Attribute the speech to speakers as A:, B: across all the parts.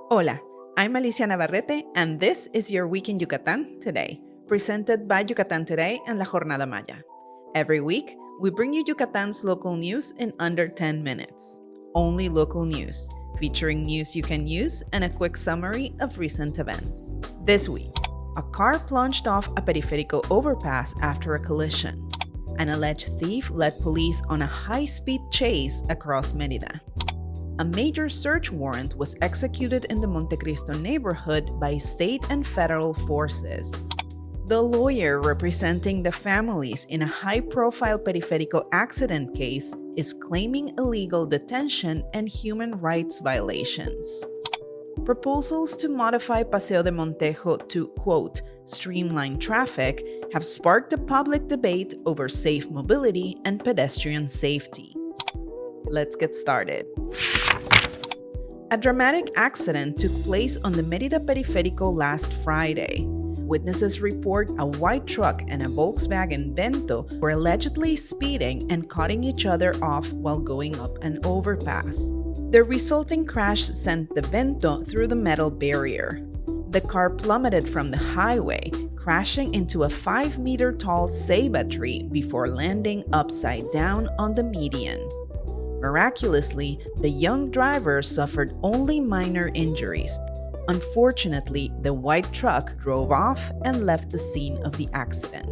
A: Hola, I'm Alicia Navarrete, and this is your Week in Yucatán Today, presented by Yucatán Today and La Jornada Maya. Every week, we bring you Yucatan's local news in under 10 minutes. Only local news, featuring news you can use and a quick summary of recent events. This week, a car plunged off a Periférico overpass after a collision. An alleged thief led police on a high-speed chase across Mérida. A major search warrant was executed in the Montecristo neighborhood by state and federal forces. The lawyer representing the families in a high-profile Periférico accident case is claiming illegal detention and human rights violations. Proposals to modify Paseo de Montejo to, quote, streamline traffic have sparked a public debate over safe mobility and pedestrian safety. Let's get started. A dramatic accident took place on the Mérida Periférico last Friday. Witnesses report a white truck and a Volkswagen Vento were allegedly speeding and cutting each other off while going up an overpass. The resulting crash sent the Vento through the metal barrier. The car plummeted from the highway, crashing into a 5-meter-tall ceiba tree before landing upside down on the median. Miraculously, the young driver suffered only minor injuries. Unfortunately, the white truck drove off and left the scene of the accident.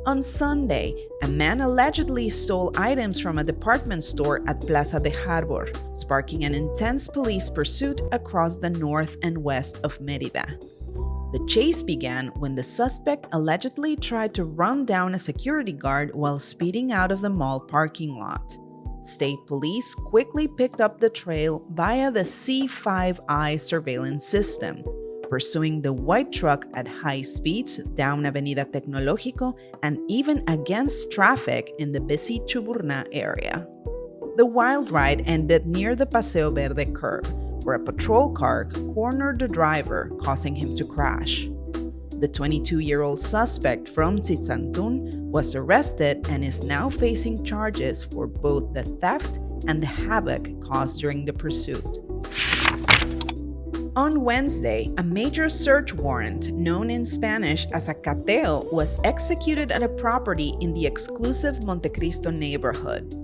A: On Sunday, a man allegedly stole items from a department store at Plaza de Harbor, sparking an intense police pursuit across the north and west of Mérida. The chase began when the suspect allegedly tried to run down a security guard while speeding out of the mall parking lot. State police quickly picked up the trail via the C5I surveillance system, pursuing the white truck at high speeds down Avenida Tecnológico and even against traffic in the busy Chuburná area. The wild ride ended near the Paseo Verde curb, where a patrol car cornered the driver, causing him to crash. The 22-year-old suspect from Tzitzantún was arrested and is now facing charges for both the theft and the havoc caused during the pursuit. On Wednesday, a major search warrant, known in Spanish as a cateo, was executed at a property in the exclusive Montecristo neighborhood.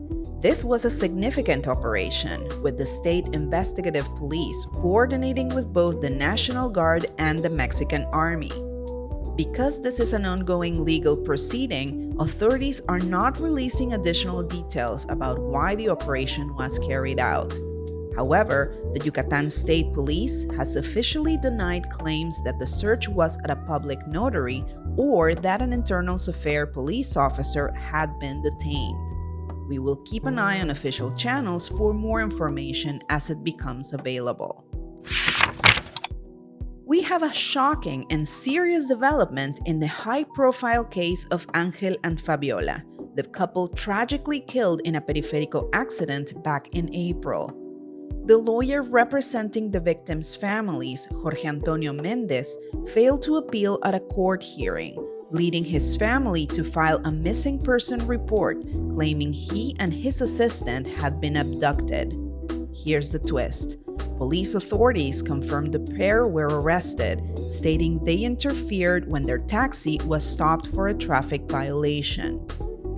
A: This was a significant operation, with the state investigative police coordinating with both the National Guard and the Mexican Army. Because this is an ongoing legal proceeding, authorities are not releasing additional details about why the operation was carried out. However, the Yucatán State Police has officially denied claims that the search was at a public notary or that an internal affairs police officer had been detained. We will keep an eye on official channels for more information as it becomes available. We have a shocking and serious development in the high-profile case of Ángel and Fabiola, the couple tragically killed in a Periférico accident back in April. The lawyer representing the victims' families, Jorge Antonio Méndez, failed to appeal at a court hearing, leading his family to file a missing person report claiming he and his assistant had been abducted. Here's the twist. Police authorities confirmed the pair were arrested, stating they interfered when their taxi was stopped for a traffic violation.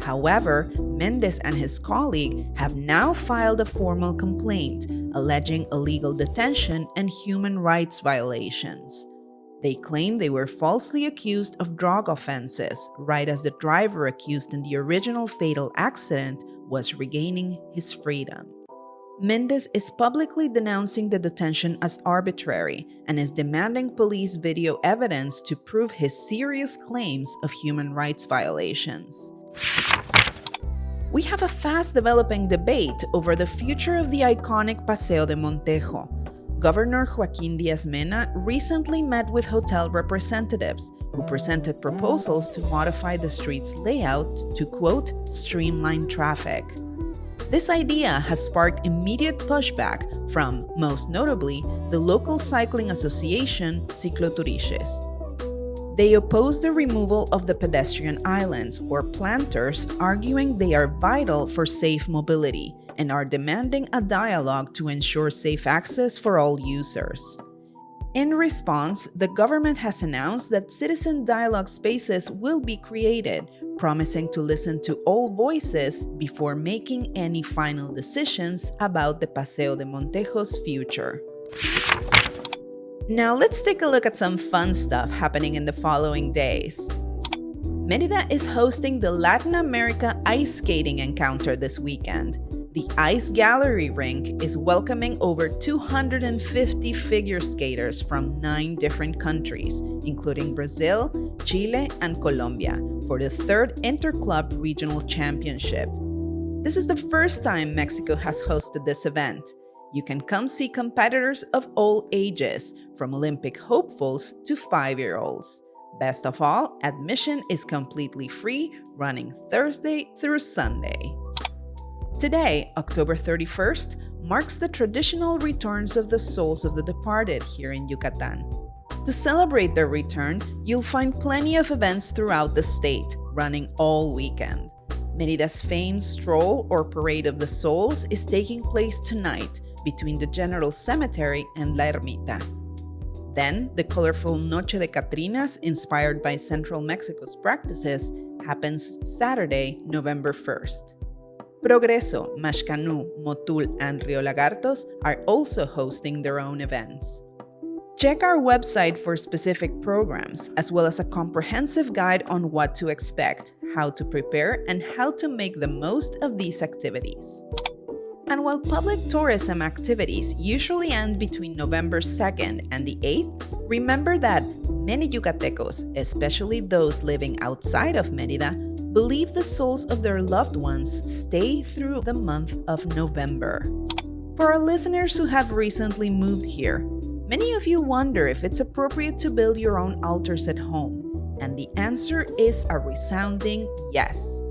A: However, Méndez and his colleague have now filed a formal complaint, alleging illegal detention and human rights violations. They claim they were falsely accused of drug offenses, right as the driver accused in the original fatal accident was regaining his freedom. Méndez is publicly denouncing the detention as arbitrary and is demanding police video evidence to prove his serious claims of human rights violations. We have a fast-developing debate over the future of the iconic Paseo de Montejo. Governor Joaquín Díaz-Mena recently met with hotel representatives who presented proposals to modify the street's layout to, quote, streamline traffic. This idea has sparked immediate pushback from, most notably, the local cycling association Cicloturices. They oppose the removal of the pedestrian islands or planters, arguing they are vital for safe mobility, and are demanding a dialogue to ensure safe access for all users. In response, the government has announced that citizen dialogue spaces will be created, promising to listen to all voices before making any final decisions about the Paseo de Montejo's future. Now let's take a look at some fun stuff happening in the following days. Mérida is hosting the Latin America Ice Skating Encounter this weekend. The Ice Gallery Rink is welcoming over 250 figure skaters from 9 different countries, including Brazil, Chile, and Colombia, for the 3rd Interclub Regional Championship. This is the first time Mexico has hosted this event. You can come see competitors of all ages, from Olympic hopefuls to 5-year-olds. Best of all, admission is completely free, running Thursday through Sunday. Today, October 31st, marks the traditional returns of the souls of the departed here in Yucatan. To celebrate their return, you'll find plenty of events throughout the state, running all weekend. Mérida's famed stroll or Parade of the Souls is taking place tonight between the General Cemetery and La Ermita. Then, the colorful Noche de Catrinas, inspired by Central Mexico's practices, happens Saturday, November 1st. Progreso, Maxcanú, Motul, and Rio Lagartos are also hosting their own events. Check our website for specific programs, as well as a comprehensive guide on what to expect, how to prepare, and how to make the most of these activities. And while public tourism activities usually end between November 2nd and the 8th, remember that many Yucatecos, especially those living outside of Mérida, believe the souls of their loved ones stay through the month of November. For our listeners who have recently moved here, many of you wonder if it's appropriate to build your own altars at home, and the answer is a resounding yes.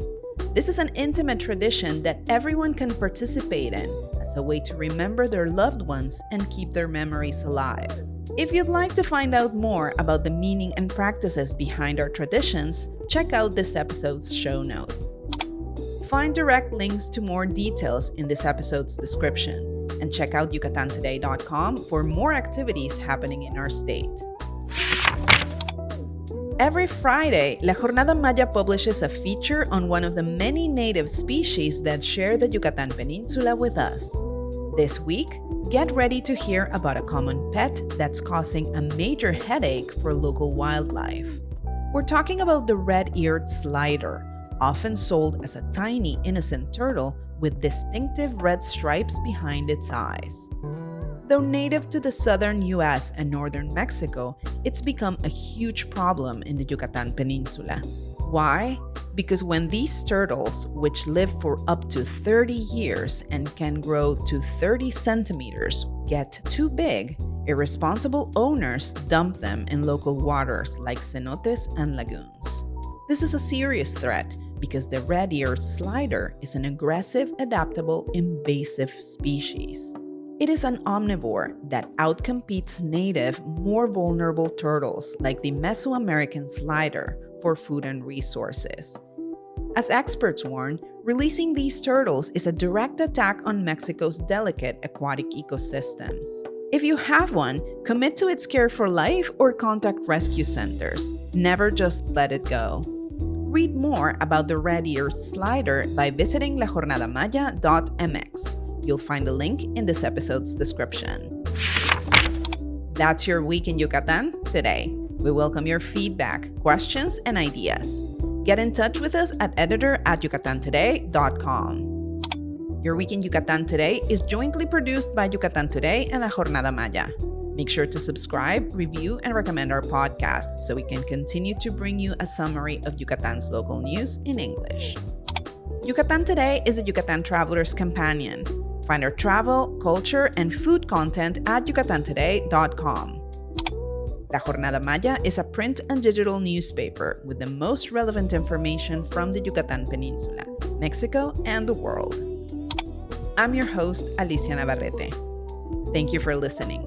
A: This is an intimate tradition that everyone can participate in as a way to remember their loved ones and keep their memories alive. If you'd like to find out more about the meaning and practices behind our traditions, check out this episode's show notes. Find direct links to more details in this episode's description, and check out yucatantoday.com for more activities happening in our state. Every Friday, La Jornada Maya publishes a feature on one of the many native species that share the Yucatan Peninsula with us. This week, get ready to hear about a common pet that's causing a major headache for local wildlife. We're talking about the red-eared slider, often sold as a tiny, innocent turtle with distinctive red stripes behind its eyes. Though native to the southern US and northern Mexico, it's become a huge problem in the Yucatan Peninsula. Why? Because when these turtles, which live for up to 30 years and can grow to 30 centimeters, get too big, irresponsible owners dump them in local waters like cenotes and lagoons. This is a serious threat because the red-eared slider is an aggressive, adaptable, invasive species. It is an omnivore that outcompetes native, more vulnerable turtles like the Mesoamerican slider for food and resources. As experts warn, releasing these turtles is a direct attack on Mexico's delicate aquatic ecosystems. If you have one, commit to its care for life or contact rescue centers. Never just let it go. Read more about the red-eared slider by visiting lajornadamaya.mx. You'll find a link in this episode's description. That's your week in Yucatan today. We welcome your feedback, questions, and ideas. Get in touch with us at editor@yucatantoday.com. Your Week in Yucatan Today is jointly produced by Yucatan Today and La Jornada Maya. Make sure to subscribe, review, and recommend our podcast so we can continue to bring you a summary of Yucatan's local news in English. Yucatan Today is a Yucatan Traveler's Companion. Find our travel, culture, and food content at yucatantoday.com. La Jornada Maya is a print and digital newspaper with the most relevant information from the Yucatan Peninsula, Mexico, and the world. I'm your host, Alicia Navarrete. Thank you for listening.